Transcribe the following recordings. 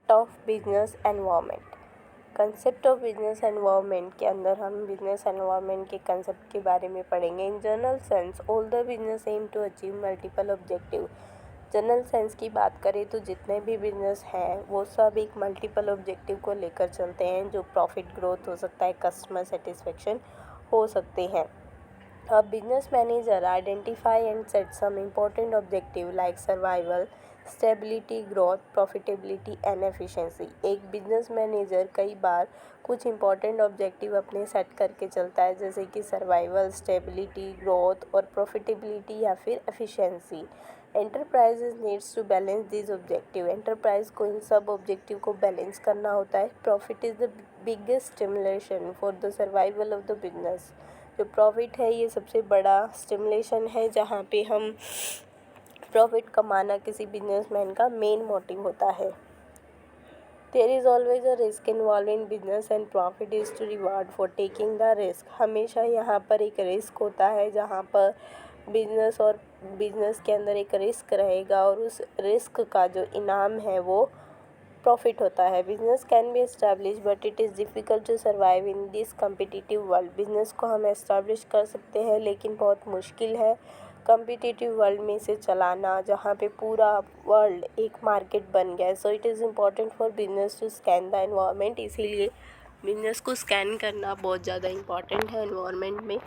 Concept of business environment. Concept of business environment के अंदर हम बिजनेस एनवायरनमेंट के कंसेप्ट के बारे में पढ़ेंगे। In general sense all the business aim to achieve multiple objective. General sense की बात करें तो जितने भी बिजनेस हैं वो सब एक मल्टीपल ऑब्जेक्टिव को लेकर चलते हैं, जो प्रॉफिट ग्रोथ हो सकता है, कस्टमर सेटिस्फेक्शन हो सकते हैं। A business manager identify and set some important objective like survival, stability, growth, profitability and efficiency। एक बिजनेस मैनेजर कई बार कुछ इंपॉर्टेंट ऑब्जेक्टिव अपने सेट करके चलता है, जैसे कि सर्वाइवल, स्टेबिलिटी, ग्रोथ और प्रॉफिटेबिलिटी या फिर efficiency. Enterprises needs to balance this objective. Enterprise को इन सब ऑब्जेक्टिव को बैलेंस करना होता है। Profit is the biggest stimulation for the survival of the business. जो प्रॉफिट है ये सबसे बड़ा स्टिमुलेशन है, जहाँ पे हम प्रॉफिट कमाना किसी बिजनेसमैन का मेन मोटिव होता है। There is always a risk involve in business and profit is to reward for taking the risk. हमेशा यहाँ पर एक रिस्क होता है, जहाँ पर बिजनेस के अंदर एक रिस्क रहेगा और उस रिस्क का जो इनाम है वो प्रॉफिट होता है। Business can be establish but it is difficult to survive in this competitive world. Business को हम एस्टैब्लिश कर सकते हैं, लेकिन बहुत मुश्किल है कम्पिटिटिव वर्ल्ड में इसे चलाना, जहाँ पे पूरा वर्ल्ड एक मार्केट बन गया है। So it is important for business to scan the environment. इसीलिए बिजनेस को स्कैन करना बहुत ज़्यादा इंपॉर्टेंट है एनवायरनमेंट में।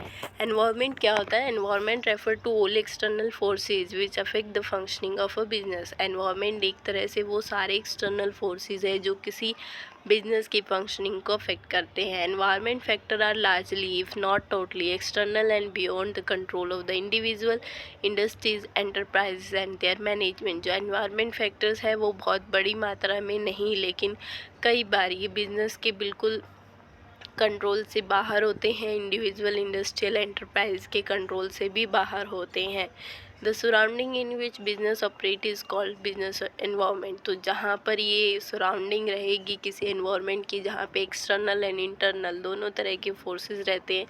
एनवायरनमेंट क्या होता है? Environment refer to all external forces which affect the functioning of a business. Environment एक तरह से वो सारे एक्सटर्नल फोर्सेज है जो किसी बिजनेस की फंक्शनिंग को अफेक्ट करते हैं। Environment factor are largely if not totally external and beyond the control of the individual, industries, enterprise and their management. जो एनवायरनमेंट फैक्टर्स है वो बहुत बड़ी मात्रा में नहीं, लेकिन कई बार ये बिजनेस के बिल्कुल कंट्रोल से बाहर होते हैं, इंडिविजुअल, इंडस्ट्रियल, एंटरप्राइज के कंट्रोल से भी बाहर होते हैं। The surrounding in which business operate is called business environment. तो जहाँ पर ये सराउंडिंग रहेगी किसी एनवायरनमेंट की, जहाँ पे एक्सटर्नल एंड इंटरनल दोनों तरह के फोर्सेस रहते हैं,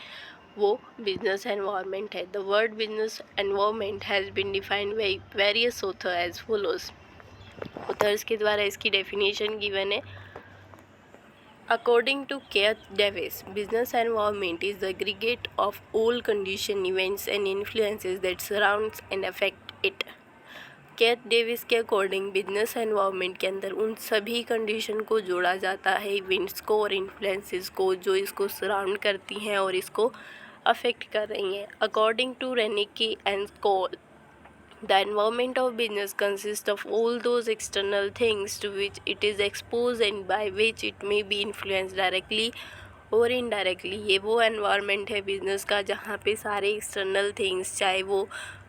वो बिजनेस एनवायरनमेंट है। The word business environment has been defined by various author as follows. Authors के द्वारा इसकी डेफिनेशन गिवन है। According to Keith Davis, business environment is the aggregate of all conditions, events and influences that surrounds and affect it. Kth Davis के according business environment के अंदर उन सभी condition को जोड़ा जाता है, इवेंट्स को और इन्फ्लुएंसेस को, जो इसको सराउंड करती हैं और इसको अफेक्ट कर रही हैं। According to Reinecke and Schoell, the environment of business consists of all those external things to which it is exposed and by which it may be influenced directly और इनडायरेक्टली। ये वो एनवायरनमेंट है business का जहाँ पे सारे external things, चाहे वो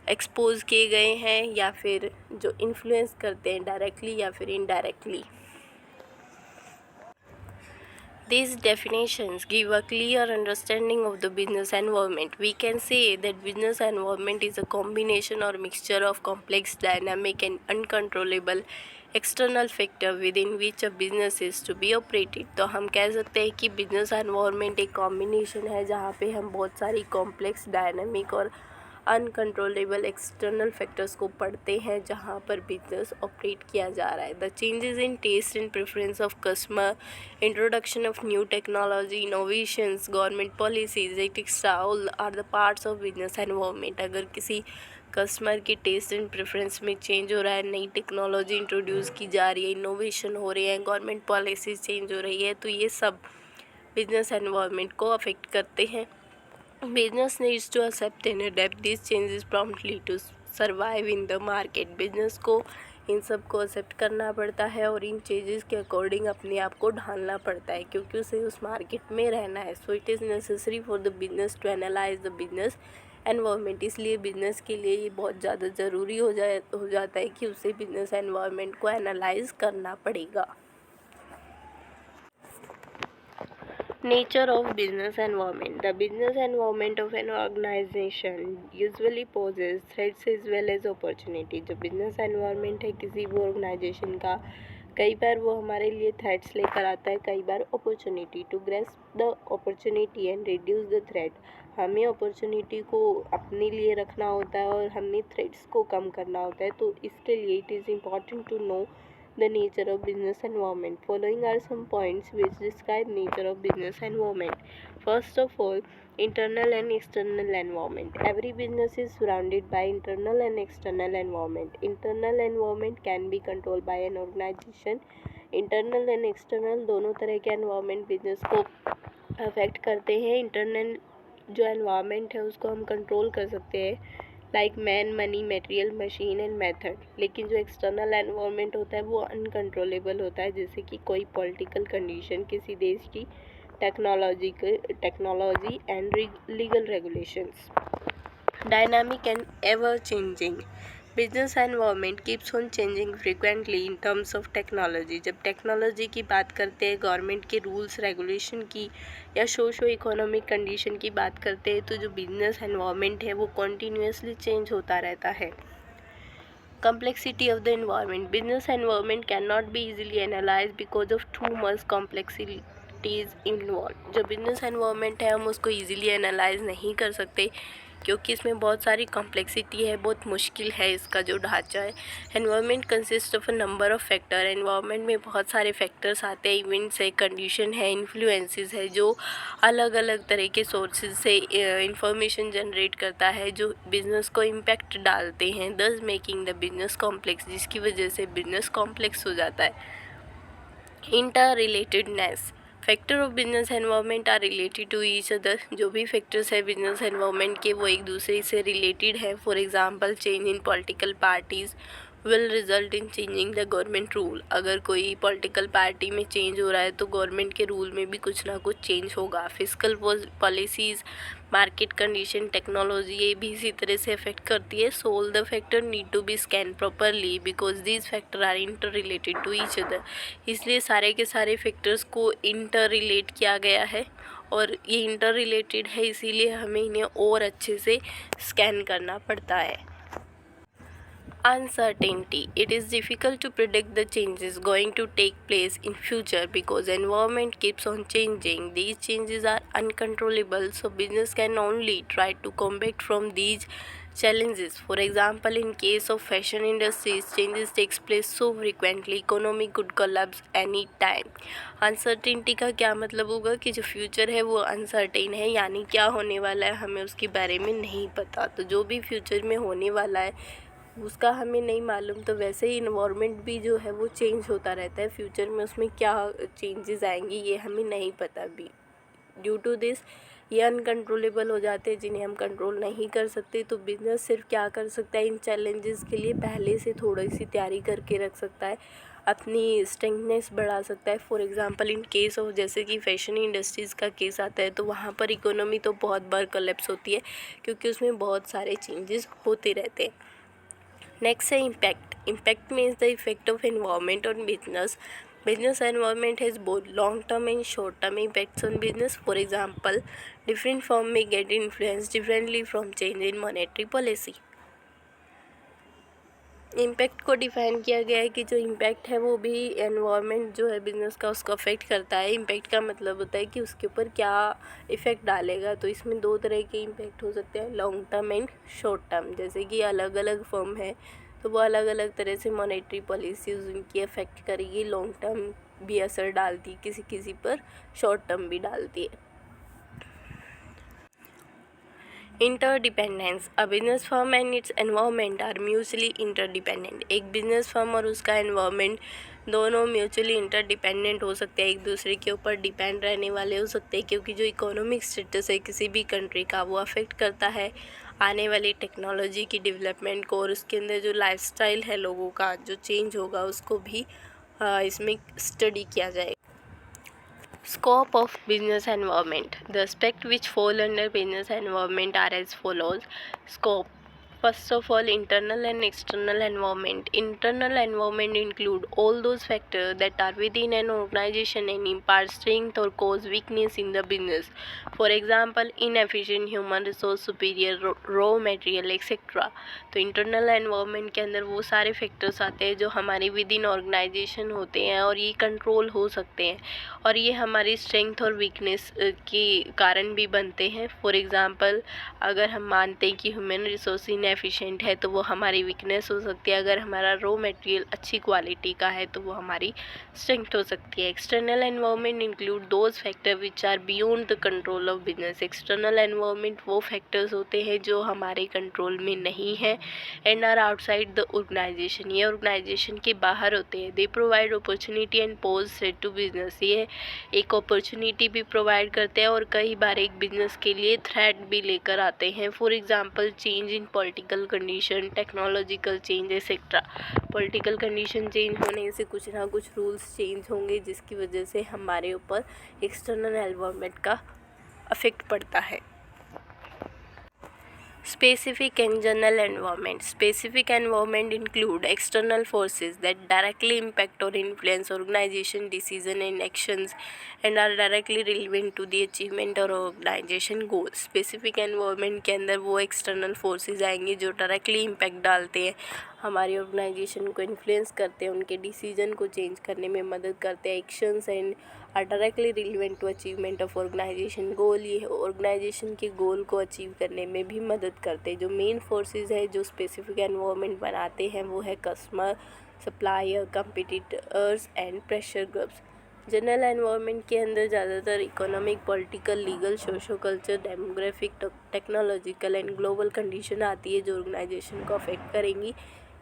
एक्सपोज किए गए हैं या फिर जो इन्फ्लुएंस करते हैं डायरेक्टली या फिर indirectly. These definitions give a clear understanding of the business environment. We can say that business environment is a combination or mixture of complex, dynamic and uncontrollable external factor within which a business is to be operated। तो हम कह सकते हैं कि business environment एक combination है जहाँ पे हम बहुत सारी कॉम्प्लेक्स, डायनामिक और अनकंट्रोलेबल एक्सटर्नल फैक्टर्स को पढ़ते हैं जहाँ पर बिजनेस ऑपरेट किया जा रहा है। The changes in taste and preference of customer, introduction of new technology, innovations, government policies, एटिक्सा, all are the parts of business environment. अगर किसी कस्टमर की टेस्ट एंड प्रेफरेंस में चेंज हो रहा है, नई टेक्नोलॉजी इंट्रोड्यूस की जा रही है, इनोवेशन हो रही है, गवर्नमेंट पॉलिसीज चेंज हो रही है, तो ये सब बिजनेस एनवायरनमेंट को अफेक्ट करते हैं। Business needs to accept and adapt these changes promptly to survive in the market। Business को इन सब को एक्सेप्ट करना पड़ता है और इन चेंजेस के अकॉर्डिंग अपने आप को ढालना पड़ता है, क्योंकि उसे उस मार्केट में रहना है। So it is necessary for the business to analyse the business environment. इसलिए बिजनेस के लिए ये बहुत ज़्यादा ज़रूरी हो जाता है कि उसे बिजनेस एनवायरनमेंट को एनालाइज करना पड़ेगा। Nature of business environment. The business environment of an organization usually poses threats as well as opportunity। जो business environment है किसी भी organization का, कई बार वो हमारे लिए थ्रेट्स लेकर आता है, कई बार opportunity. To grasp the opportunity and reduce the threat. हमें अपॉर्चुनिटी को अपने लिए रखना होता है और हमें थ्रेट्स को कम करना होता है। तो इसके लिए it is important to know the nature of business environment. Following are some points which describe nature of business environment. First of all, internal and external environment. Every business is surrounded by internal and external environment. Internal environment can be controlled by an organization. Internal and external दोनों तरह के environment business को affect करते हैं. Internal जो environment है उसको हम कंट्रोल कर सकते हैं, like man, money, material, machine and method. लेकिन जो एक्सटर्नल एनवायरनमेंट होता है वो अनकंट्रोलेबल होता है, जैसे कि कोई पॉलिटिकल कंडीशन, किसी देश की technology and legal regulations. Dynamic and ever changing. Business environment keeps on changing frequently in terms of technology. जब टेक्नोलॉजी की बात करते हैं, गवर्नमेंट के रूल्स रेगुलेशन की या सोशो इकोनॉमिक कंडीशन की बात करते हैं, तो जो बिजनेस एनवायरनमेंट है वो कॉन्टीन्यूसली चेंज होता रहता है. Complexity of the environment. Business environment cannot be easily analyzed because of too much complexities involved. जो बिजनेस एनवायरनमेंट है हम उसको ईजिली एनालाइज नहीं कर सकते क्योंकि इसमें बहुत सारी कॉम्प्लेक्सिटी है, बहुत मुश्किल है इसका जो ढांचा है. Environment consist of a number of factor. Environment में बहुत सारे फैक्टर्स आते हैं, इवेंट्स है, कंडीशन है, इन्फ्लुएंसेस है, जो अलग अलग तरह के सोर्सेज से इंफॉर्मेशन जनरेट करता है, जो बिज़नेस को इम्पैक्ट डालते हैं, दस मेकिंग द बिजनेस कॉम्प्लेक्स, जिसकी वजह से बिजनेस कॉम्प्लेक्स हो जाता है. Inter relatedness. Factor of business environment are related to each other. जो भी फैक्टर्स है बिजनेस एनवायरनमेंट के वो एक दूसरे से रिलेटेड है. For example, change in political parties will result in changing the government rule. अगर कोई पॉलिटिकल पार्टी में चेंज हो रहा है तो गवर्नमेंट के रूल में भी कुछ ना कुछ चेंज होगा. Physical policies, market condition, technology, ये भी इसी तरह से अफेक्ट करती है. So all the factor need to be scan properly because these factor are inter related to each other. इसलिए सारे के सारे फैक्टर्स को इंटर रिलेट किया गया है और ये इंटर रिलेटेड है, इसीलिए हमें इन्हें और अच्छे से स्कैन करना पड़ता है. Uncertainty. It is difficult to predict the changes going to take place in future because environment keeps on changing. These changes are uncontrollable, so business can only try to combat from these challenges. For example, in case of fashion industries, changes takes place so frequently, economy could collapse any time. Uncertainty का क्या मतलब होगा कि जो future है वो uncertain है, यानी क्या होने वाला है हमें उसके बारे में नहीं पता. तो जो भी फ्यूचर में होने वाला है उसका हमें नहीं मालूम. तो वैसे ही इन्वायरमेंट भी जो है वो चेंज होता रहता है. फ्यूचर में उसमें क्या चेंजेस आएंगी ये हमें नहीं पता भी. ड्यू टू दिस ये अनकंट्रोलेबल हो जाते हैं जिन्हें हम कंट्रोल नहीं कर सकते. तो बिज़नेस सिर्फ क्या कर सकता है, इन चैलेंजेस के लिए पहले से थोड़ी सी तैयारी करके रख सकता है, अपनी स्ट्रेंथनेस बढ़ा सकता है. For example, in case of जैसे कि फैशन इंडस्ट्रीज़ का केस आता है तो वहाँ पर इकोनॉमी तो बहुत बार कोलैप्स होती है क्योंकि उसमें बहुत सारे चेंजेस होते रहते हैं. नेक्स्ट है impact. Impact means the effect of environment on business. Business environment has both long-term and short-term impacts on business. For example, different firms may get influenced differently from change in monetary policy. Impact को define किया गया है कि जो impact है वो भी environment जो है बिज़नेस का उसको अफेक्ट करता है. इम्पैक्ट का मतलब होता है कि उसके ऊपर क्या इफ़ेक्ट डालेगा. तो इसमें दो तरह के इम्पैक्ट हो सकते हैं, long term and short term. जैसे कि अलग अलग फर्म है तो वो अलग अलग तरह से मॉनेटरी पॉलिसीज़ उनकी अफेक्ट करेगी. लॉन्ग टर्म भी असर डालती है किसी किसी पर, शॉर्ट टर्म भी डालती है. Interdependence. A business firm and its environment are mutually interdependent. एक बिजनेस फर्म और उसका एनवायरनमेंट दोनों म्यूचुअली इंटरडिपेंडेंट हो सकते हैं, एक दूसरे के ऊपर डिपेंड रहने वाले हो सकते हैं, क्योंकि जो इकोनॉमिक स्टेटस है किसी भी कंट्री का वो अफेक्ट करता है आने वाली टेक्नोलॉजी की डेवलपमेंट को, और उसके अंदर जो लाइफस्टाइल है लोगों का जो चेंज होगा उसको भी इसमें स्टडी किया जाएगा. Scope of business environment. The aspects which fall under business environment are as follows. Scope. First of all, internal and external environment. Internal environment include all those factors that are within an organization and impart strength or cause weakness in the business. For example, inefficient human resource, superior raw material, etc. तो internal environment के अंदर वो सारे factors आते हैं जो हमारे with in organisation होते हैं और ये कंट्रोल हो सकते हैं और ये हमारी स्ट्रेंथ और वीकनेस के कारण भी बनते हैं. फॉर एग्जांपल, अगर हम मानते हैं कि ह्यूमन रिसोर्स इनएफिशिएंट है तो वो हमारी वीकनेस हो सकती है, अगर हमारा रॉ मटेरियल अच्छी क्वालिटी का है तो वो हमारी स्ट्रेंथ हो सकती है। External environment include those factor which are beyond the control of business. External environment वो फैक्टर्स होते हैं जो हमारे कंट्रोल में नहीं है and are outside the organisation, ये ऑर्गेनाइजेशन के बाहर होते हैं। They provide opportunity and pose threat to business, ये एक अपॉर्चुनिटी भी प्रोवाइड करते हैं और कई बार एक बिजनेस के लिए थ्रेट भी लेकर आते हैं। For example change in political condition, technological change etcetera. Political condition change होने से कुछ ना कुछ रूल्स चेंज होंगे जिसकी वजह से हमारे ऊपर एक्सटर्नल एनवायरनमेंट का अफेक्ट पड़ता है। Specific and general environment. Specific environment include external forces that directly impact or influence organization decision and actions and are directly relevant to the achievement or organization goals. Specific environment के अंदर वो external forces आएंगे जो directly impact डालते हैं, हमारी organisation को influence करते हैं, उनके डिसीजन को चेंज करने में मदद करते हैं। Actions and are directly relevant to achievement of organization goal, ये ऑर्गेनाइजेशन के गोल को अचीव करने में भी मदद करते हैं। जो मेन फोर्सेस है जो स्पेसिफिक एनवायरनमेंट बनाते हैं वो है customer, supplier, competitors and pressure groups. General environment के अंदर ज़्यादातर economic, political, legal, socio culture, demographic, technological and global condition आती है जो ऑर्गेनाइजेशन को अफेक्ट करेंगी।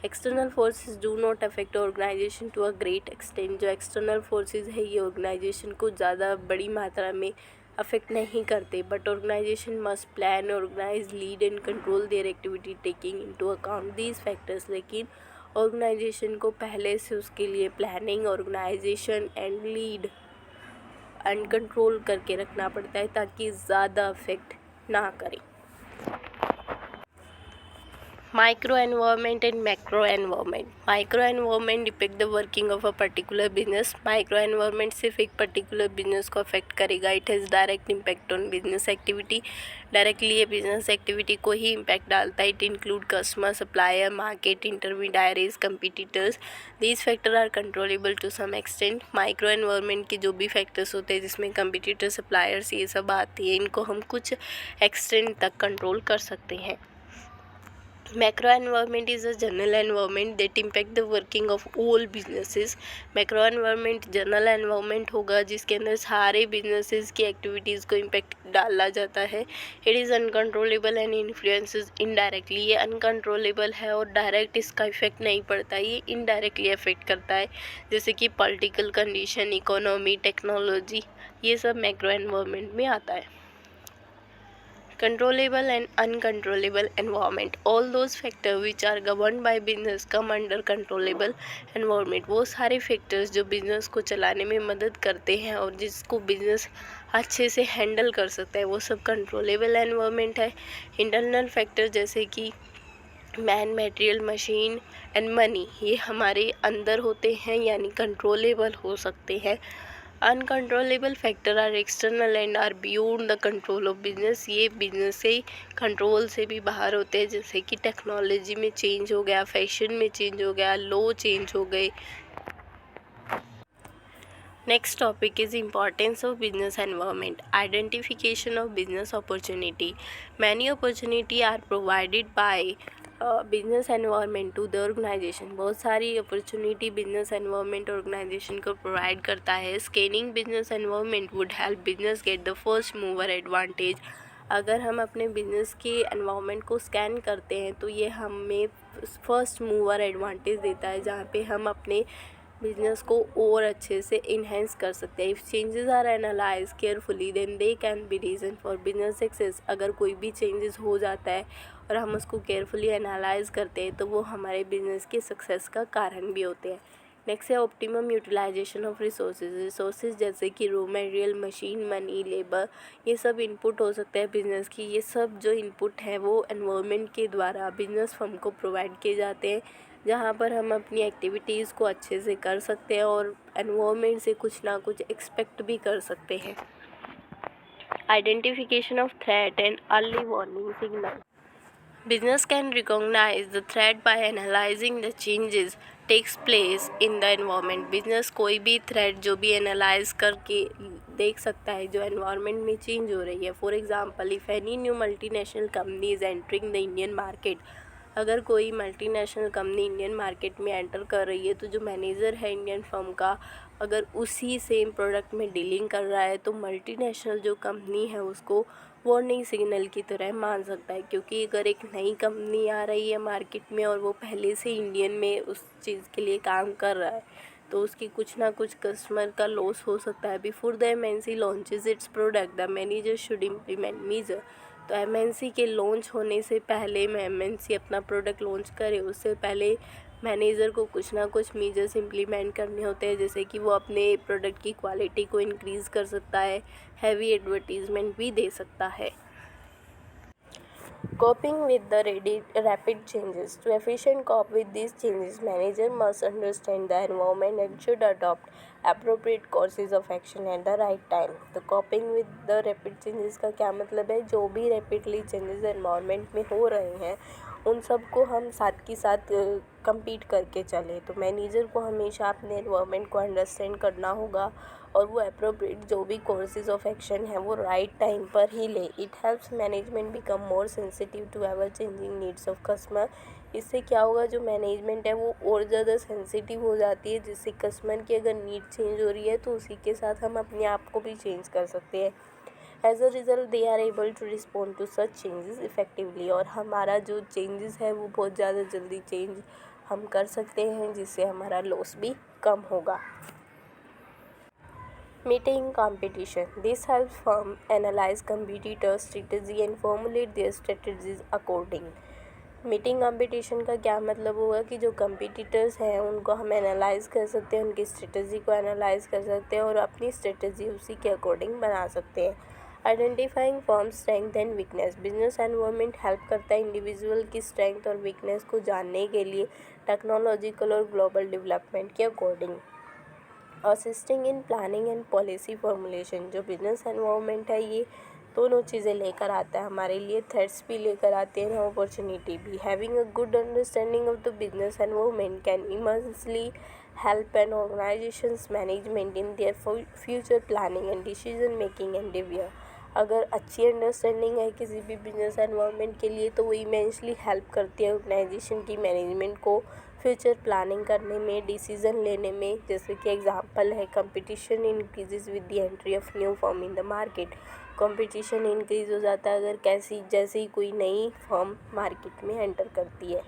External forces do not affect organisation to a great extent, जो एक्सटर्नल फोर्सेस है ये ऑर्गेनाइजेशन को ज़्यादा बड़ी मात्रा में अफेक्ट नहीं करते, but organisation must plan, organise, lead and control their activity taking into account these factors. लेकिन ऑर्गेनाइजेशन को पहले से उसके लिए planning, organisation and lead and control करके रखना पड़ता है ताकि ज़्यादा अफेक्ट ना करें। Micro environment and macro environment. Micro environment depict the working of a particular business. Micro environment सिर्फ एक particular business को affect करेगा. It has direct impact on business activity. Directly ये business activity को ही impact डालता है. It include customer, supplier, market, intermediaries, competitors. These factors are controllable to some extent. Micro environment के जो भी factors होते हैं जिसमें competitor, suppliers ये सब आती है, इनको हम कुछ extent तक control कर सकते हैं. Macro environment is a general environment that impact the working of all businesses. Macro environment general environment होगा जिसके अंदर सारे businesses की activities को impact डाला जाता है. It is uncontrollable and influences indirectly. ये uncontrollable है और direct इसका effect नहीं पड़ता, ये indirectly affect करता है, जैसे कि political condition, economy, technology, ये सब macro environment में आता है. Controllable and uncontrollable environment. All those factors which are governed by business come under controllable environment. वो सारे factors जो business को चलाने में मदद करते हैं और जिसको business अच्छे से handle कर सकता है वो सब controllable environment है. Internal factors जैसे कि man, material, machine and money ये हमारे अंदर होते हैं यानी कंट्रोलेबल हो सकते हैं. Uncontrollable factor are external and are beyond the control of business, ये बिजनेस से कंट्रोल से भी बाहर होते हैं, जैसे कि टेक्नोलॉजी में चेंज हो गया, फैशन में चेंज हो गया, लॉ चेंज हो गए. Next topic is importance of business environment. Identification of business opportunity. Many opportunity are provided by business environment to the organisation. बहुत सारी अपॉर्चुनिटी बिजनेस एनवायरनमेंट ऑर्गेनाइजेशन को प्रोवाइड करता है. Scanning business environment would help business get the first mover advantage. अगर हम अपने business के environment को स्कैन करते हैं तो ये हमें फर्स्ट मूवर एडवांटेज देता है जहाँ पे हम अपने बिजनेस को और अच्छे से इन्हेंस कर सकते हैं. If changes are analyse carefully then they can be reason for business success. अगर कोई भी चेंजेस हो जाता है और हम उसको केयरफुली एनालाइज करते हैं तो वो हमारे बिजनेस के सक्सेस का कारण भी होते हैं. नेक्स्ट है ऑप्टिमम यूटिलाइजेशन ऑफ रिसोर्सेज जैसे कि raw material, machine, money, labour, ये सब इनपुट हो सकते हैं बिजनेस की. ये सब जो इनपुट है वो एनवायरनमेंट के द्वारा बिजनेस फर्म को प्रोवाइड किए जाते हैं जहाँ पर हम अपनी एक्टिविटीज़ को अच्छे से कर सकते हैं और एनवायरनमेंट से कुछ ना कुछ एक्सपेक्ट भी कर सकते हैं. Identification of threat and early warning signal. Business can recognize the threat by analyzing the changes takes place in the environment. Business कोई भी threat जो भी analyze करके देख सकता है जो environment में change हो रही है. For example, if any new multinational company is entering the Indian market, अगर कोई मल्टीनेशनल कंपनी इंडियन मार्केट में एंटर कर रही है तो जो मैनेजर है इंडियन फर्म का, अगर उसी सेम प्रोडक्ट में डीलिंग कर रहा है तो मल्टीनेशनल जो कंपनी है उसको वार्निंग सिग्नल की तरह मान सकता है, क्योंकि अगर एक नई कंपनी आ रही है मार्केट में और वो पहले से इंडियन में उस चीज़ के लिए काम कर रहा है तो उसकी कुछ ना कुछ कस्टमर का लॉस हो सकता है। Before the MNC launches its product the manager should implement measure. तो एमएनसी के लॉन्च होने से पहले एमएनसी अपना प्रोडक्ट लॉन्च करे उससे पहले मैनेजर को कुछ ना कुछ मीजर्स इम्प्लीमेंट करने होते हैं, जैसे कि वो अपने प्रोडक्ट की क्वालिटी को इंक्रीज़ कर सकता है, हैवी एडवर्टीजमेंट भी दे सकता है। Coping with the rapid changes. To efficient cope with these changes, manager must understand the environment and should adopt appropriate courses of action at the right time. तो coping with the rapid changes का क्या मतलब है? जो भी rapidly changes environment में हो रहे हैं उन सब को हम साथ के साथ compete करके चलें। तो मैनेजर को हमेशा अपने एनवायरनमेंट को अंडरस्टैंड करना होगा और वो अप्रोप्रिएट जो भी कोर्सेज ऑफ एक्शन है वो राइट टाइम पर ही ले। It helps management become more sensitive to ever changing needs of customer. इससे क्या होगा, जो मैनेजमेंट है वो और ज़्यादा सेंसिटिव हो जाती है, जिससे कस्टमर की अगर नीड चेंज हो रही है तो उसी के साथ हम अपने आप को भी चेंज कर सकते हैं। As a result they are able to respond to such changes effectively. और हमारा जो चेंजेस है वो बहुत ज़्यादा जल्दी चेंज हम कर सकते हैं, जिससे हमारा लॉस भी कम होगा। Meeting competition. This helps firm analyze competitors' strategy and formulate their strategies according. Meeting competition का क्या मतलब होगा कि जो कंपटीटर्स हैं उनको हम एनालाइज कर सकते हैं, उनकी स्ट्रेटजी को एनालाइज कर सकते हैं और अपनी स्ट्रेटजी उसी के अकॉर्डिंग बना सकते हैं। Identifying firm strength and weakness. Business environment help करता है इंडिविजुअल की स्ट्रेंथ और वीकनेस को जानने के लिए टेक्नोलॉजिकल और ग्लोबल डेवलपमेंट के according. Assisting in planning and policy formulation. जो बिजनेस एनवायरनमेंट है ये दोनों चीज़ें लेकर आता है, हमारे लिए थ्रेट्स भी लेकर आते हैं, अपॉर्चुनिटी भी। Having a good understanding of the business environment can immensely help an organization's management in their future planning and decision making endeavor। अगर अच्छी अंडरस्टैंडिंग है किसी भी बिजनेस एनवायरनमेंट के लिए तो वो इमेंसली हेल्प करती है ऑर्गेनाइजेशन की मैनेजमेंट को फ्यूचर प्लानिंग करने में, डिसीजन लेने में। जैसे कि एग्जांपल है, competition increases with the entry of new firm in the market. Competition increase हो जाता है अगर जैसे ही कोई नई फर्म मार्केट में एंटर करती है।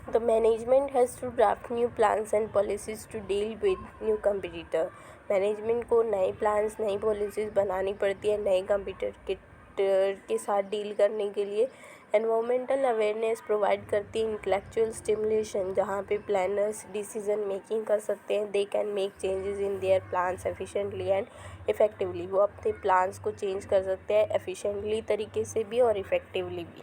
The management has to draft new plans and policies to deal with new competitor। Management को नए प्लान्स, नई पॉलिसीज़ बनानी पड़ती है नए कंपटीटर के साथ डील करने के लिए। एनवायरमेंटल अवेयरनेस प्रोवाइड करती है इंटेलेक्चुअल स्टिमुलेशन, जहाँ पे प्लानर्स डिसीजन मेकिंग कर सकते हैं। They can make changes in their plans efficiently and effectively. वो अपने प्लान्स को चेंज कर सकते हैं एफिशिएंटली तरीके से भी और इफ़ेक्टिवली भी।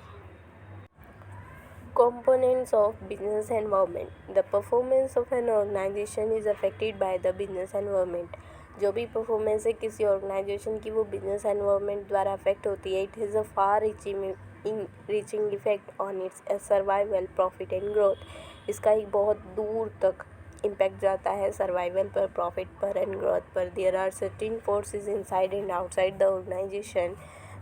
Components of business environment. The performance of an organization is affected by the business environment। जो भी परफॉर्मेंस है किसी ऑर्गेनाइजेशन की वो बिजनेस एनवायरनमेंट द्वारा अफेक्ट होती है। It has a far reaching effect on it's survival, profit and growth. इसका एक बहुत दूर तक इम्पैक्ट जाता है सर्वाइवल पर, प्रॉफिट पर एंड ग्रोथ पर। There are certain forces inside and outside the organisation.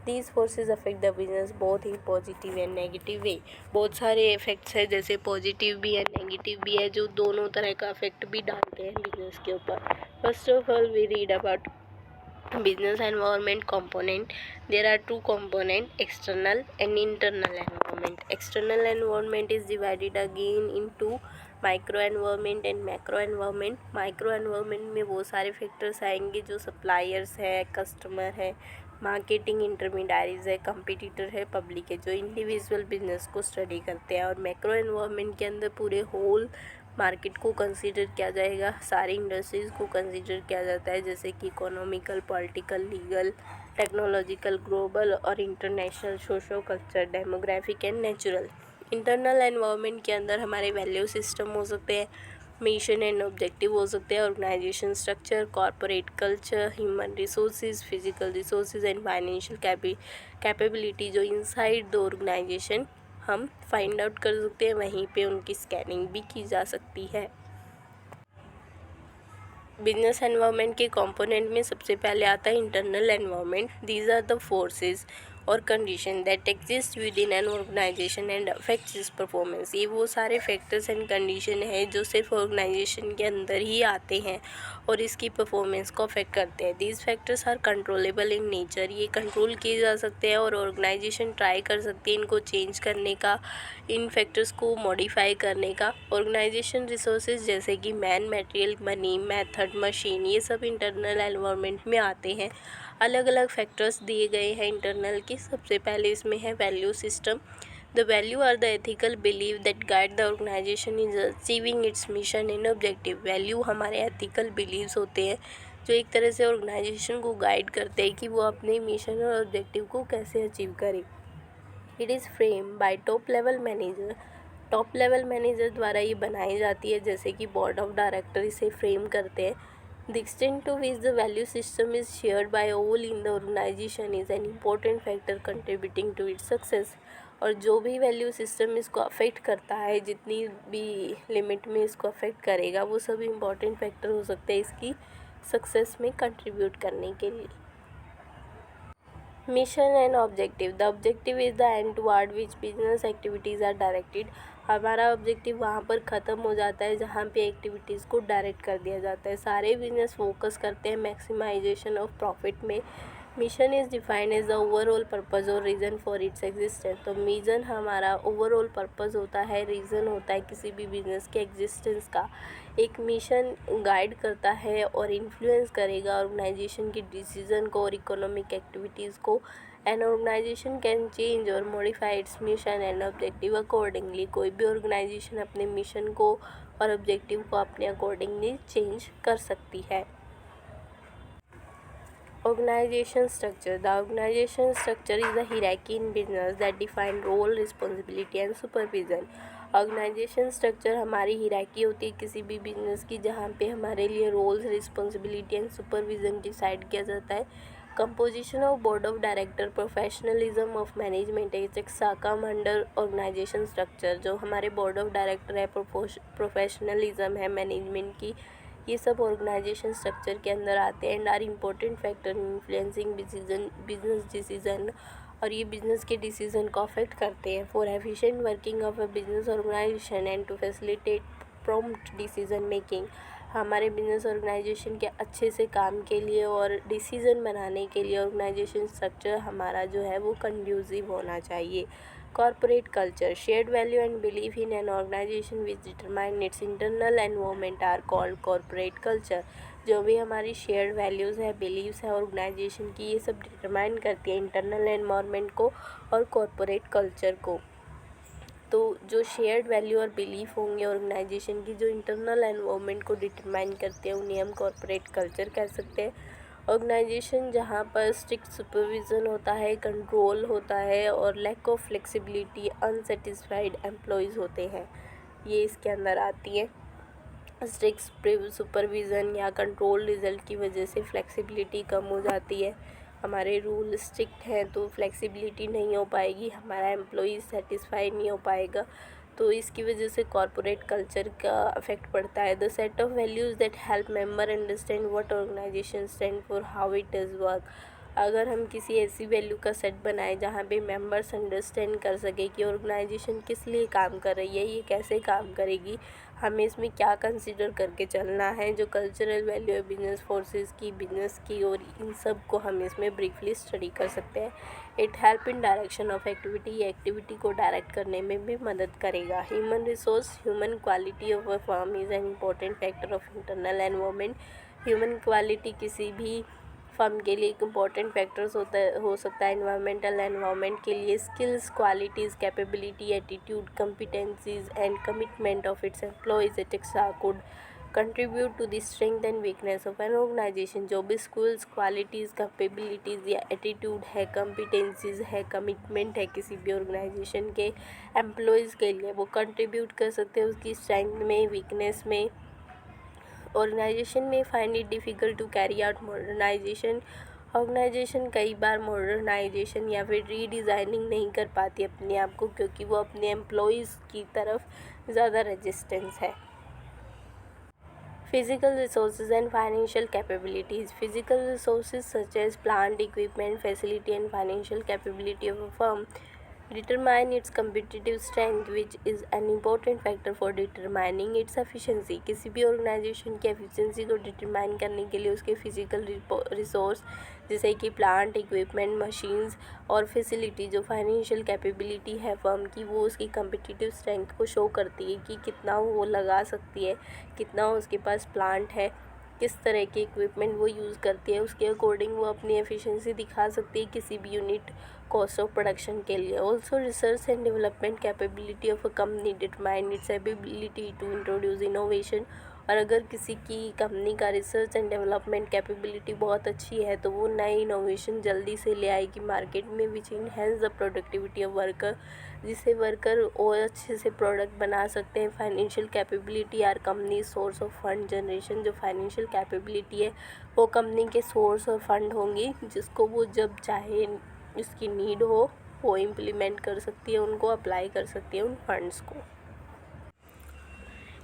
These forces affect the business both in positive and negative way. बहुत सारे इफेक्ट्स हैं, जैसे पॉजिटिव भी है नेगेटिव भी है, जो दोनों तरह का इफेक्ट भी डालते हैं बिजनेस के ऊपर। First of all we read about business environment component. There are two component, external and internal environment. External environment is divided again into micro environment and macro environment. Micro environment में वो सारे factors आएंगे जो suppliers है, customer है, marketing intermediaries है, competitor है, public है, जो इंडिविजुअल बिजनेस को स्टडी करते हैं। और मैक्रो एनवायरनमेंट के अंदर पूरे होल मार्केट को कंसीडर किया जाएगा, सारी इंडस्ट्रीज़ को कंसीडर किया जाता है, जैसे कि economical, political, legal, technological, global और international, socio culture, demographic and natural. Internal environment के अंदर हमारे वैल्यू सिस्टम हो सकते हैं, मिशन एंड ऑब्जेक्टिव हो सकते हैं, organisation structure, corporate culture, human resources, physical resources and financial capability, जो इनसाइड द ऑर्गेनाइजेशन हम फाइंड आउट कर सकते हैं, वहीं पे उनकी स्कैनिंग भी की जा सकती है। बिजनेस एनवायरनमेंट के कंपोनेंट में सबसे पहले आता है internal environment. These are the forces और condition that exist within an organization and affects its performance. ये वो सारे फैक्टर्स एंड कंडीशन है जो सिर्फ ऑर्गेनाइजेशन के अंदर ही आते हैं और इसकी परफॉर्मेंस को अफेक्ट करते हैं। These factors are controllable in nature. ये कंट्रोल किए जा सकते हैं और ऑर्गेनाइजेशन ट्राई कर सकती है इनको चेंज करने का, इन फैक्टर्स को मॉडिफाई करने का। ऑर्गेनाइजेशन रिसोर्सेज जैसे कि man, material, money, method, machine, ये सब इंटरनल एनवायरनमेंट में आते हैं। अलग अलग फैक्टर्स दिए गए हैं इंटरनल के। सबसे पहले इसमें है value system. The value are the ethical believe that guide the organisation is achieving its mission and objective. Value हमारे एथिकल बिलीव्स होते हैं जो एक तरह से ऑर्गेनाइजेशन को गाइड करते हैं कि वो अपने मिशन और ऑब्जेक्टिव को कैसे अचीव करे। It is frame by top level manager. Top level manager द्वारा ये बनाई जाती है, जैसे कि बोर्ड ऑफ डायरेक्टर इसे फ्रेम करते हैं। The extent to which the value system is shared by all in the organisation is an important factor contributing to its success. और जो भी वैल्यू सिस्टम इसको अफेक्ट करता है, जितनी भी लिमिट में इसको अफेक्ट करेगा, वो सभी इम्पोर्टेंट फैक्टर हो सकते हैं इसकी सक्सेस में कंट्रीब्यूट करने के लिए। Mission and objective. The objective is the end toward which business activities are directed. हमारा ऑब्जेक्टिव वहाँ पर ख़त्म हो जाता है जहाँ पे एक्टिविटीज़ को डायरेक्ट कर दिया जाता है। सारे बिजनेस फोकस करते हैं मैक्सिमाइजेशन ऑफ प्रॉफिट में। Mission is defined as the overall purpose और रीज़न फॉर इट्स एग्जिस्टेंस। तो मिशन हमारा ओवरऑल पर्पज़ होता है, रीज़न होता है किसी भी बिजनेस के एग्जिस्टेंस का। एक मिशन गाइड करता है और इन्फ्लुएंस करेगा ऑर्गेनाइजेशन की डिसीजन को और इकोनॉमिक एक्टिविटीज़ को। एन ऑर्गेनाइजेशन कैन चेंज और modify it's mission and objective accordingly. कोई भी ऑर्गेनाइजेशन अपने मिशन को और ऑब्जेक्टिव को अपने अकॉर्डिंगली चेंज कर सकती है। Organization structure. The organization structure is a hierarchy in business that define role, responsibility and supervision. Organisation structure हमारी हिराकी होती है किसी भी बिजनेस की, जहाँ पे हमारे लिए roles, responsibility and supervision decide किया जाता है। Composition of board of director, professionalism of management is एक साकम अंडर ऑर्गेनाइजेशन स्ट्रक्चर। जो हमारे बोर्ड ऑफ डायरेक्टर है, प्रोफेशनलिज्म है मैनेजमेंट की, ये सब ऑर्गेनाइजेशन स्ट्रक्चर के अंदर आते हैं and are important factor in influencing business decision. और ये बिजनेस के डिसीजन को अफेक्ट करते हैं। For efficient working of a business organisation and to facilitate prompt decision making. हमारे बिजनेस ऑर्गेनाइजेशन के अच्छे से काम के लिए और डिसीजन बनाने के लिए ऑर्गेनाइजेशन स्ट्रक्चर हमारा जो है वो कंड्यूसिव होना चाहिए। Corporate culture, shared value and belief in an organisation which determine its internal environment are called corporate culture. जो भी हमारी शेयर्ड वैल्यूज़ है, बिलीव्स है ऑर्गेनाइजेशन की, ये सब डिटरमाइन करती है इंटरनल एनवायरनमेंट को और कॉर्पोरेट कल्चर को। तो जो शेयर्ड वैल्यू और बिलीफ होंगे ऑर्गेनाइजेशन की, जो इंटरनल एनवायरनमेंट को डिटरमाइन करते हैं, उन्हें हम कॉर्पोरेट कल्चर कह सकते हैं। ऑर्गेनाइजेशन जहाँ पर स्ट्रिक्ट सुपरविज़न होता है, कंट्रोल होता है और lack of flexibility, unsatisfied employees होते हैं, ये इसके अंदर आती है। स्ट्रिक्ट सुपरविज़न या कंट्रोल रिजल्ट की वजह से फ्लेक्सिबिलिटी कम हो जाती है। हमारे रूल स्ट्रिक्ट हैं तो फ्लेक्सिबिलिटी नहीं हो पाएगी, हमारा एम्प्लॉई सेटिस्फाई नहीं हो पाएगा, तो इसकी वजह से कॉर्पोरेट कल्चर का अफेक्ट पड़ता है। The set of values that help member understand what organisation stand for, how it does work. अगर हम किसी ऐसी वैल्यू का सेट बनाएं जहाँ पे मेंबर्स अंडरस्टैंड कर सके कि ऑर्गेनाइजेशन किस लिए काम कर रही है, ये कैसे काम करेगी, हमें इसमें क्या कंसीडर करके चलना है, जो कल्चरल वैल्यू है बिजनेस फोर्सेस की, बिजनेस की, और इन सब को हम इसमें ब्रीफली स्टडी कर सकते हैं। It help in direction of activity, ये एक्टिविटी को डायरेक्ट करने में भी मदद करेगा। Human resource, human quality of a firm is an important factor of internal environment. Human quality किसी भी फर्म के लिए एक इम्पॉर्टेंट फैक्टर्स हो सकता है एनवायरमेंटल एनवायरनमेंट के लिए। Skills, qualities, capability, attitude, competencies and commitment of its employees etcetera could contribute to the strength and weakness of an organisation. जो भी स्किल्स, क्वालिटीज़, कैपेबिलिटीज़ या एटीट्यूड है, कम्पिटेंसीज है, कमिटमेंट है किसी भी ऑर्गेनाइजेशन के एम्प्लॉयज़ के लिए, वो कंट्रीब्यूट कर सकते हैं उसकी स्ट्रेंथ में, वीकनेस में। ऑर्गेनाइजेशन में find it difficult to carry out modernisation. Organisation कई बार मॉडर्नाइजेशन या फिर रीडिज़ाइनिंग नहीं कर पाती अपने आप को, क्योंकि वो अपने एम्प्लॉयज़ की तरफ ज़्यादा रेजिस्टेंस है। Physical resources and financial capabilities. Physical resources such as plant, equipment, facility, and financial capability of a firm determine its competitive strength, which is an important factor for determining its efficiency. किसी भी organisation की efficiency को determine करने के लिए उसके physical resource जैसे कि प्लांट, इक्विपमेंट, मशीन्स और फैसिलिटी, जो फाइनेंशियल कैपेबिलिटी है फर्म की, वो उसकी कम्पिटिटिव स्ट्रेंथ को शो करती है कि कितना वो लगा सकती है, कितना उसके पास प्लांट है, किस तरह के इक्विपमेंट वो यूज़ करती है, उसके अकॉर्डिंग वो अपनी एफिशिएंसी दिखा सकती है किसी भी यूनिट कॉस्ट ऑफ प्रोडक्शन के लिए. Also research and development capability of a company determine its ability to introduce innovation. और अगर किसी की कंपनी का रिसर्च एंड डेवलपमेंट कैपेबिलिटी बहुत अच्छी है तो वो नए इनोवेशन जल्दी से ले आएगी मार्केट में, which enhance the productivity of worker, जिससे वर्कर और अच्छे से प्रोडक्ट बना सकते हैं. Financial capability are company source of fund generation. जो फाइनेंशियल कैपेबिलिटी है वो कंपनी के सोर्स और फंड होंगी जिसको वो जब चाहे इसकी नीड हो वो इम्प्लीमेंट कर सकती है, उनको अप्लाई कर सकती है उन फंड्स को.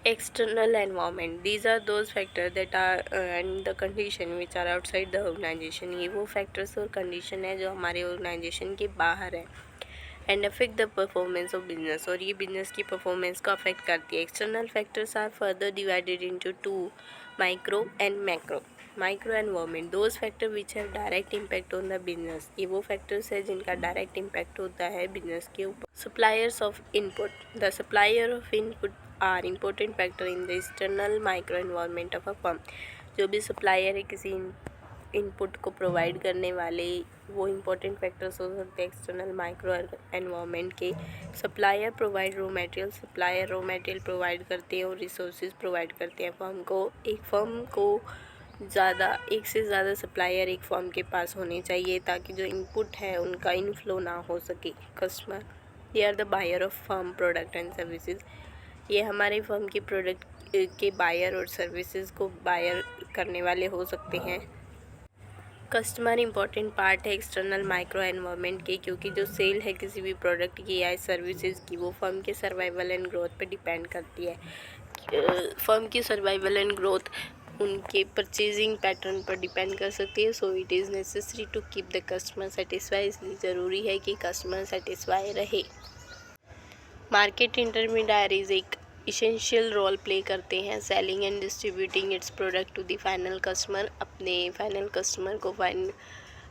External environment. These are those factors that are and the condition which are outside the organization. ये वो factors और condition है जो हमारे organization के बाहर है and affect the performance of business. और ये business की performance को affect करती है. External factors are further divided into two, micro and macro. Micro environment, those factors which have direct impact on the business. ये वो factors है जिनका direct impact होता है business के ऊपर. Suppliers of input. The supplier of input are important factor in the external micro environment of a firm. जो भी सप्लायर है किसी इनपुट को प्रोवाइड करने वाले, वो इम्पोर्टेंट फैक्टर्स हो सकते हैं एक्सटर्नल माइक्रो एनवायरनमेंट के. Supplier provide raw material. Supplier raw material provide करते हैं और रिसोर्सेज प्रोवाइड करते हैं फर्म को. एक फर्म को एक से ज़्यादा सप्लायर एक फर्म के पास होने चाहिए ताकि जो इनपुट है उनका इनफ्लो ना हो सके. Customer, they are the buyer of firm product and services. ये हमारे फर्म की प्रोडक्ट के बायर और सर्विसेज को बायर करने वाले हो सकते हैं. कस्टमर इंपॉर्टेंट पार्ट है एक्सटर्नल माइक्रो एनवायरनमेंट के, क्योंकि जो सेल है किसी भी प्रोडक्ट की या सर्विसेज की वो फर्म के सर्वाइवल एंड ग्रोथ पे डिपेंड करती है. फर्म की सर्वाइवल एंड ग्रोथ उनके परचेजिंग पैटर्न पर डिपेंड कर सकती है. So it is necessary to keep the customer satisfy. इसलिए ज़रूरी है कि कस्टमर सेटिस्फाई रहे. मार्केट इंटरमीडियरीज एक इसेंशियल रोल प्ले करते हैं selling and distributing its product to the final customer. अपने फाइनल कस्टमर को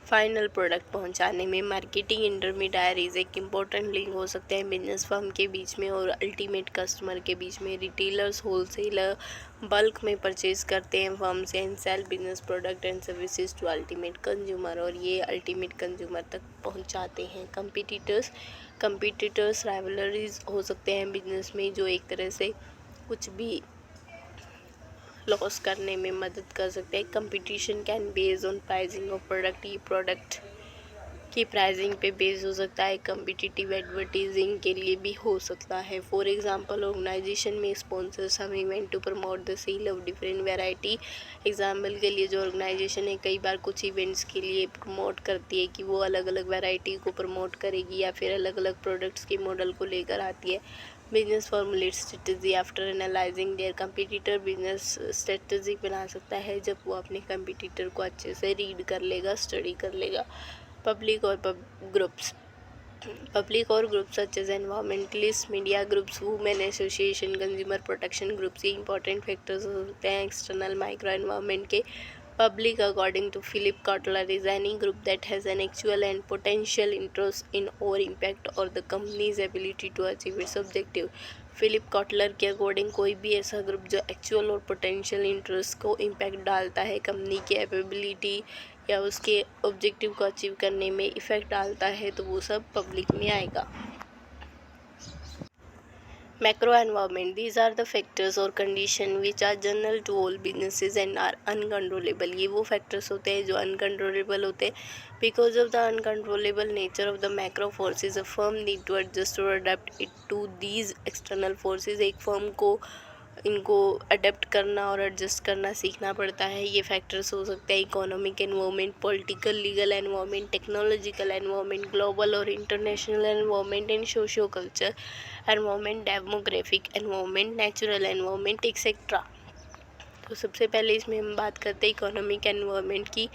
फाइनल प्रोडक्ट पहुंचाने में मार्केटिंग इंटरमीडियरीज एक इम्पोर्टेंट लिंक हो सकते हैं बिजनेस फर्म के बीच में और अल्टीमेट कस्टमर के बीच में. रिटेलर्स होलसेलर बल्क में परचेज करते हैं फर्म से and sell business product and services to ultimate consumer, और ये अल्टीमेट कंज्यूमर तक पहुंचाते हैं. कंपटीटर्स राइवलरीज हो सकते हैं बिजनेस में जो एक तरह से कुछ भी लॉस करने में मदद कर सकते हैं. Competition can based on pricing of product. ये प्रोडक्ट की प्राइसिंग पे बेस हो सकता है. कम्पिटिटिव एडवर्टीजिंग के लिए भी हो सकता है. For example organization may sponsor some event to promote the sale of different variety. Example के लिए जो ऑर्गेनाइजेशन है कई बार कुछ इवेंट्स के लिए प्रमोट करती है कि वो अलग अलग वैरायटी को प्रमोट करेगी या फिर अलग अलग प्रोडक्ट्स के मॉडल को लेकर आती है. Business formulate strategy after analyzing their competitor. Business strategy बना सकता है जब वो अपने कंपटीटर को अच्छे से रीड कर लेगा, स्टडी कर लेगा. पब्लिक और ग्रुप्स. पब्लिक और groups such as environmentalist, media groups, women association, consumer protection groups ये इंपॉर्टेंट फैक्टर्स होते हैं एक्सटर्नल माइक्रो एनवायरनमेंट के. Public, according to Philip Kotler, is any group that has an actual and potential interest in or impact or the company's ability to achieve its objective. Philip Kotler के according कोई भी ऐसा group जो actual और potential interest को impact डालता है, company की एबिलिटी या उसके ऑब्जेक्टिव को अचीव करने में इफ़ेक्ट डालता है, तो वो सब पब्लिक में आएगा. Macro environment. These are the factors or condition which are general to all businesses and are uncontrollable. ये वो factors होते हैं जो uncontrollable होते हैं. Because of the uncontrollable nature of the macro forces, a firm need to adjust or adapt it to these external forces. एक firm को इनको अडेप्ट करना और एडजस्ट करना सीखना पड़ता है. ये फैक्टर्स हो सकते हैं economic environment, political legal environment, technological environment, global और international environment and socio culture environment, demographic environment, natural environment etcetera. तो सबसे पहले इसमें हम बात करते हैं इकोनॉमिक एनवायरनमेंट की।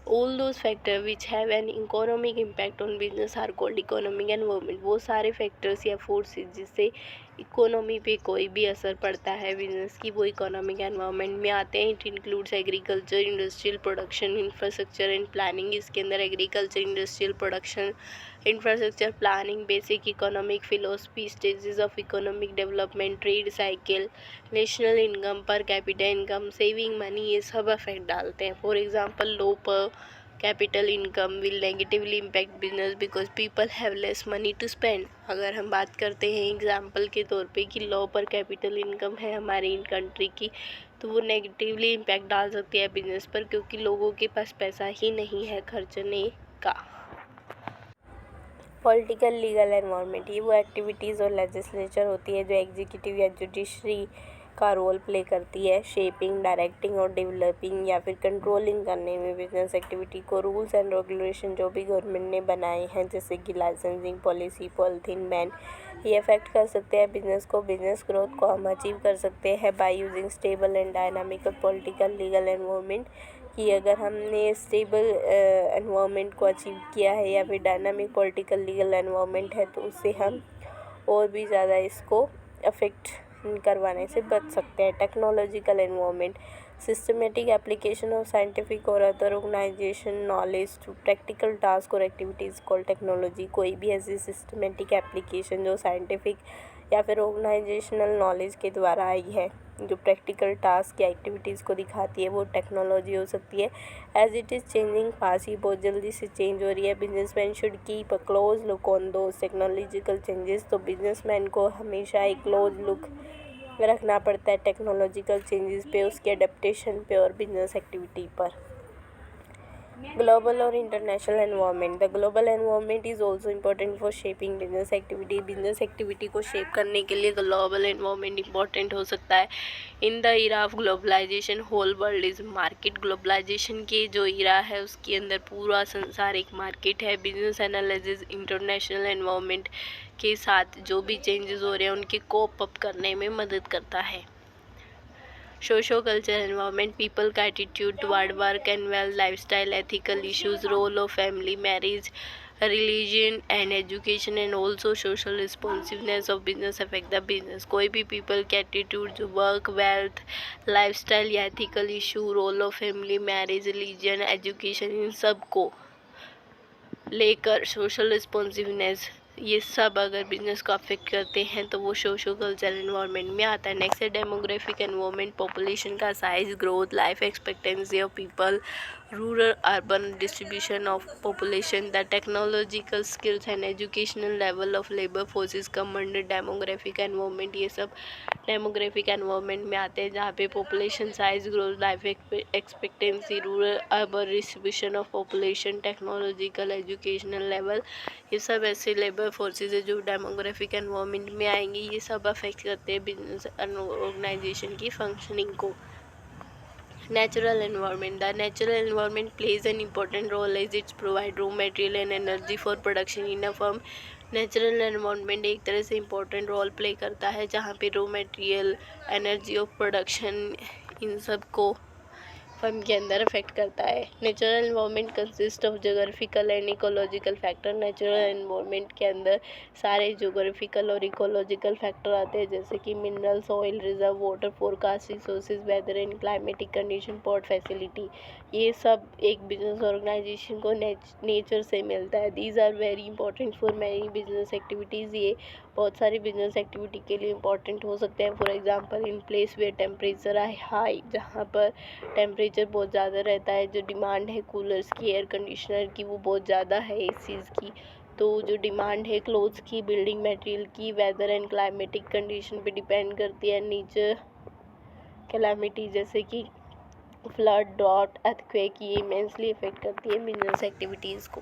All those factor which have an economic impact on business are called economic environment. वो सारे फैक्टर्स या फोर्सेस जिससे इकोनॉमी पे कोई भी असर पड़ता है बिजनेस की, वो इकोनॉमिक एनवायरनमेंट में आते हैं। It includes agriculture, industrial production, infrastructure and planning. इसके अंदर agriculture, industrial production, infrastructure, planning, basic economic philosophy, stages of economic development, trade cycle, national income, per capita income, saving money, ये सब affect डालते हैं। For example, low per capital income will negatively impact business because people have less money to spend. अगर हम बात करते हैं example के तौर पे कि लो पर कैपिटल इनकम है हमारी इन कंट्री की, तो वो नेगेटिवली इम्पैक्ट डाल सकती है बिजनेस पर, क्योंकि लोगों के पास पैसा ही नहीं है खर्चने का। पॉलिटिकल लीगल एनवायरनमेंट, ये वो एक्टिविटीज़ और लेजिस्लेचर होती है जो एग्जीक्यूटिव या जुडिशरी का रोल प्ले करती है शेपिंग, डायरेक्टिंग और डेवलपिंग या फिर कंट्रोलिंग करने में बिजनेस एक्टिविटी को। रूल्स एंड रेगुलेशन जो भी गवर्नमेंट ने बनाए हैं जैसे कि लाइसेंसिंग पॉलिसी, पॉलिथीन बैन, ये अफेक्ट कर सकते हैं बिजनेस को। बिजनेस ग्रोथ को हम अचीव कर सकते हैं by using stable and dynamic political legal environment, कि अगर हमने स्टेबल एनवायरनमेंट को अचीव किया है या फिर डायनामिक पॉलिटिकल लीगल एनवायरनमेंट है तो उससे हम और भी ज़्यादा इसको अफेक्ट करवाने से बच सकते हैं। Technological environment, systematic application of scientific और other organization knowledge to practical task और एक्टिविटीज़ कॉल टेक्नोलॉजी। कोई भी ऐसी सिस्टमेटिक एप्लीकेशन जो साइंटिफिक या फिर ऑर्गेनाइजेशनल नॉलेज के द्वारा आई है, जो प्रैक्टिकल टास्क या एक्टिविटीज़ को दिखाती है, वो टेक्नोलॉजी हो सकती है। As it is changing fast, ये बहुत जल्दी से चेंज हो रही है। Businessman should keep a close look on those technological changes, तो बिजनेसमैन को हमेशा एक क्लोज लुक रखना पड़ता है टेक्नोलॉजिकल चेंजेस पे, उसके अडेप्टेशन पे और बिजनेस एक्टिविटी पर। ग्लोबल और international environment, the global environment is also important for shaping business activity. Business activity को शेप करने के लिए ग्लोबल एनवायरनमेंट इंपॉर्टेंट हो सकता है। In the era of globalization whole world is market. Globalization के जो इरा है उसके अंदर पूरा संसार एक मार्केट है। बिजनेस एनालिसिस इंटरनेशनल एनवायरनमेंट के साथ जो भी चेंजेस हो रहे हैं उनके कोप अप करने में मदद करता है। सोशो कल्चर एनवायरनमेंट, पीपल का attitude toward work and wealth, lifestyle, ethical issues, role of family, marriage, religion and education and also social responsiveness of business affect the business. कोई भी पीपल के attitude जो वर्क, वेल्थ, लाइफस्टाइल या ethical issue, role of family, marriage, religion, education, इन सब को लेकर social responsiveness, ये सब अगर बिजनेस को अफेक्ट करते हैं तो वो सोशो कल्चरल एनवायरनमेंट में आता है। नेक्स्ट है डेमोग्राफिक एनवायरनमेंट, पॉपुलेशन का size, growth, life expectancy of people, rural urban distribution of population, the technological skills and educational level of labour forces come under demographic environment. ये सब demographic environment में आते हैं जहाँ पे population size, growth, life expectancy, rural urban distribution of population, technological, educational level, ये सब ऐसे लेबर फोर्सेस है जो डेमोग्राफिक एनवायरनमेंट में आएंगी। ये सब अफेक्ट करते हैं बिजनेस ऑर्गेनाइजेशन की फंक्शनिंग को। Natural environment, the natural environment plays an important role as it provides raw material and energy for production in a firm. Natural environment एक तरह से इम्पोर्टेंट रोल प्ले करता है जहाँ पे raw material, energy of production, इन सब को फर्म के अंदर अफेक्ट करता है। Natural environment consist of geographical and ecological factor. Natural environment के अंदर सारे जोग्राफिकल और इकोलॉजिकल फैक्टर आते हैं जैसे कि mineral, soil reserve, water forecast, resources, weather and climatic condition, port facility, ये सब एक बिजनेस ऑर्गेनाइजेशन को नेचर से मिलता है। These are very important for many business activities. ये बहुत सारी बिजनेस एक्टिविटी के लिए इंपॉर्टेंट हो सकते हैं। For example, in place where temperature है हाई, जहाँ पर टेम्परेचर बहुत ज़्यादा रहता है, जो डिमांड है कूलर्स की, एयर कंडीशनर की, वो बहुत ज़्यादा है इस चीज़ की। तो जो डिमांड है क्लोथ्स की, बिल्डिंग मटेरियल की, वेदर एंड क्लाइमेटिक कंडीशन पे डिपेंड करती है। नेचर कैलामिटी जैसे कि फ्लड, ड्रॉट, अर्थक्वेक, ये इमेंसली इफेक्ट करती है बिजनेस एक्टिविटीज़ को।